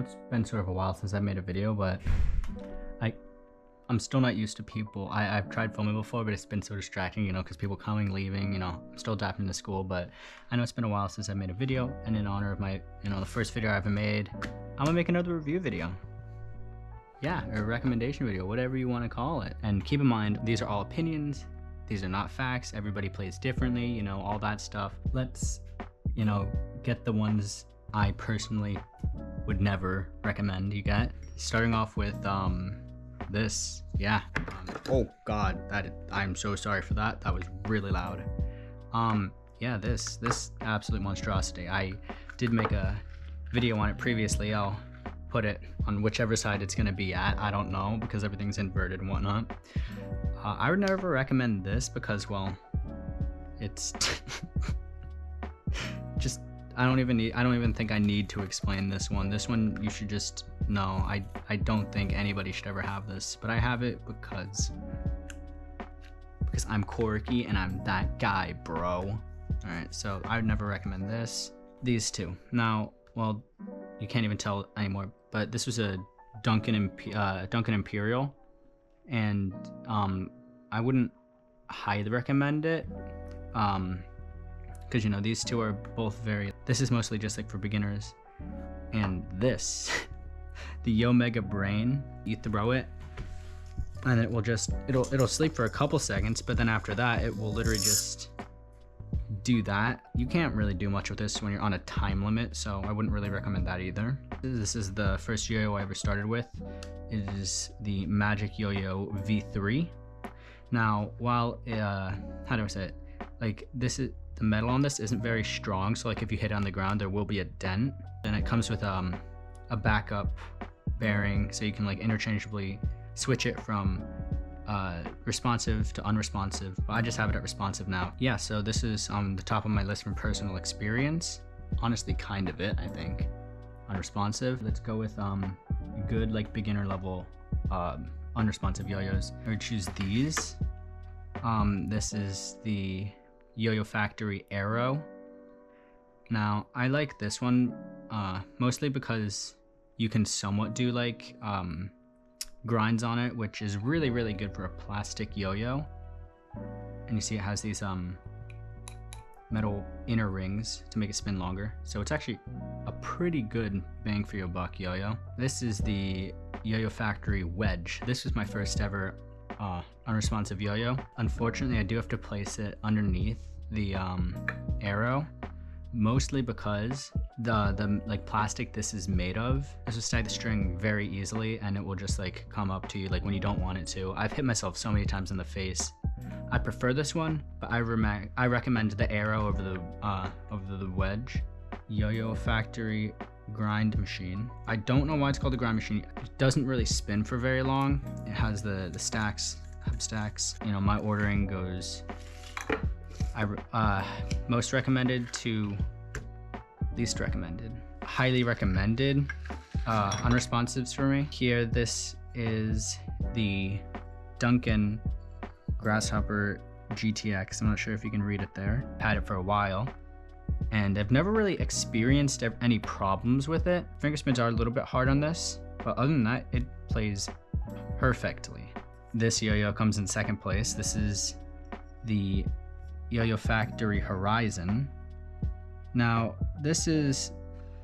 it's been sort of a while since I made a video, but I'm still not used to people. I've tried filming before, but it's been so distracting, you know, because people coming, leaving, you know, I'm still adapting to school, but I know it's been a while since I made a video, and in honor of my, you know, the first video I ever made, I'm gonna make another review video. Yeah, a recommendation video, whatever you want to call it. And keep in mind, these are all opinions. These are not facts. Everybody plays differently, you know, all that stuff. Let's, you know, get the ones I personally would never recommend you get. Starting off with this, yeah. Oh God, I'm so sorry for that. That was really loud. Yeah, this absolute monstrosity. I did make a video on it previously. I'll put it on whichever side it's gonna be at. I don't know, because everything's inverted and whatnot. I would never recommend this because, well, it's just, I don't even think I need to explain this one. This one you should just know. I don't think anybody should ever have this, but I have it because I'm quirky and I'm that guy, bro. All right, so I would never recommend this. These two. Now, well, you can't even tell anymore, but this was a Dunkin' Imperial, and I wouldn't highly recommend it, because, you know, these two are both this is mostly just like for beginners. And this, the Yo Mega Brain, you throw it and it will just, it'll sleep for a couple seconds, but then after that it will literally just do that. You can't really do much with this when you're on a time limit, so I wouldn't really recommend that either. This is the first yo-yo I ever started with. It is the Magic Yo-Yo V3. Now, while how do I say it? Like, this is, the metal on this isn't very strong, so like if you hit it on the ground, there will be a dent. And it comes with a backup bearing, so you can like interchangeably switch it from responsive to unresponsive, but I just have it at responsive now. Yeah, so this is on the top of my list from personal experience. Honestly, kind of it, I think. Unresponsive. Let's go with good, like, beginner level unresponsive yo-yos. I would choose these. This is the Yo-Yo Factory Arrow. Now, I like this one mostly because you can somewhat do like grinds on it, which is really, really good for a plastic yo-yo. And you see it has these metal inner rings to make it spin longer, so it's actually a pretty good bang for your buck yo-yo. This is the Yo-Yo Factory Wedge. This was my first ever unresponsive yo-yo. Unfortunately, I do have to place it underneath the arrow, mostly because the like plastic this is made of, this will tie the string very easily, and it will just like come up to you like when you don't want it to. I've hit myself so many times in the face. I prefer this one, but I recommend the arrow over the wedge. Yo-Yo Factory Grind Machine. I don't know why it's called the grind machine. It doesn't really spin for very long. It has the stacks, hub stacks. You know, my ordering goes most recommended to least recommended. Highly recommended unresponsives for me. Here, this is the Dunkin' Grasshopper GTX. I'm not sure if you can read it there. Had it for a while, and I've never really experienced any problems with it. Finger spins are a little bit hard on this, but other than that, it plays perfectly. This yo-yo comes in second place. This is the Yo-Yo Factory Horizon. Now, this is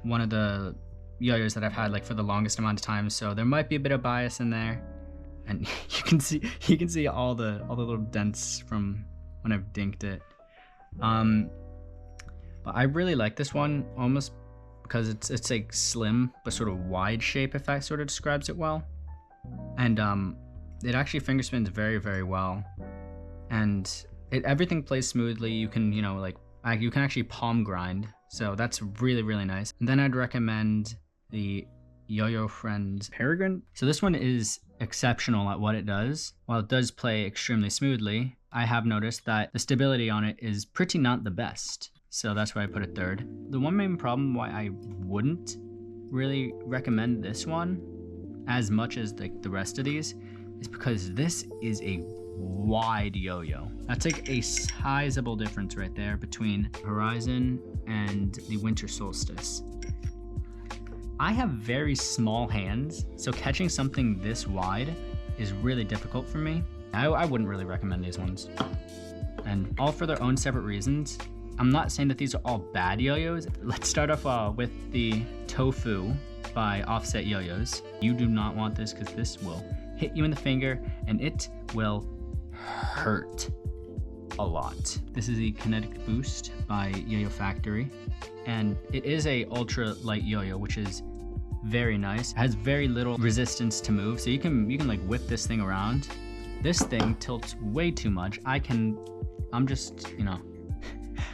one of the yo-yos that I've had like for the longest amount of time, so there might be a bit of bias in there, and you can see all the little dents from when I've dinked it. But I really like this one, almost because it's like slim but sort of wide shape, if that sort of describes it well. And it actually finger spins very, very well, and everything plays smoothly. You can, you know, like you can actually palm grind, so that's really, really nice. And then I'd recommend the Yo-Yo Friend Peregrine. So this one is exceptional at what it does. While it does play extremely smoothly, I have noticed that the stability on it is pretty not the best. So that's why I put it third. The one main problem why I wouldn't really recommend this one as much as like the rest of these is because this is a wide yo-yo. That's like a sizable difference right there between Horizon and the Winter Solstice. I have very small hands, so catching something this wide is really difficult for me. I wouldn't really recommend these ones. And all for their own separate reasons. I'm not saying that these are all bad yo-yos. Let's start off with the Tofu by Offset Yo-Yos. You do not want this because this will hit you in the finger and it will hurt a lot. This is the Kinetic Boost by Yo-Yo Factory. And it is a ultra light yo-yo, which is very nice. It has very little resistance to move, so you can like whip this thing around. This thing tilts way too much. I'm just, you know,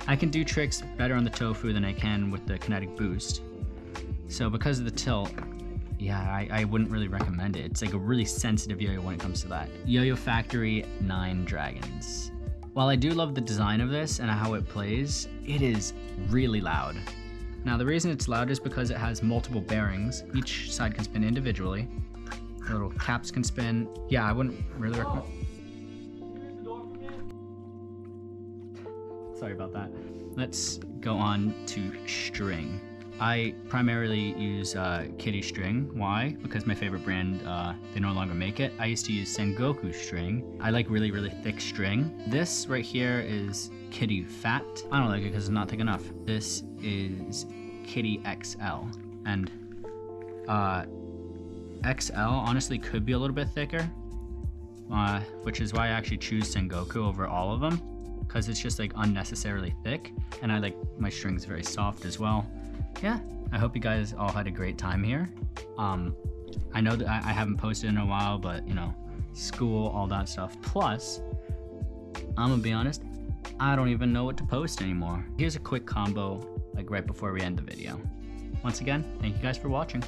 I can do tricks better on the Tofu than I can with the Kinetic Boost. So because of the tilt, yeah, I wouldn't really recommend it. It's like a really sensitive yo-yo when it comes to that. Yo-Yo Factory 9 Dragons. While I do love the design of this and how it plays, it is really loud. Now the reason it's loud is because it has multiple bearings. Each side can spin individually. The little caps can spin. Yeah, I wouldn't really recommend. Sorry about that. Let's go on to string. I primarily use Kitty string. Why? Because my favorite brand, they no longer make it. I used to use Sengoku string. I like really, really thick string. This right here is Kitty Fat. I don't like it because it's not thick enough. This is Kitty XL. And XL honestly could be a little bit thicker, which is why I actually choose Sengoku over all of them, because it's just like unnecessarily thick. And I like my strings very soft as well. Yeah, I hope you guys all had a great time here. I know that I haven't posted in a while, but you know, school, all that stuff. Plus, I'm gonna be honest, I don't even know what to post anymore. Here's a quick combo, like right before we end the video. Once again, thank you guys for watching.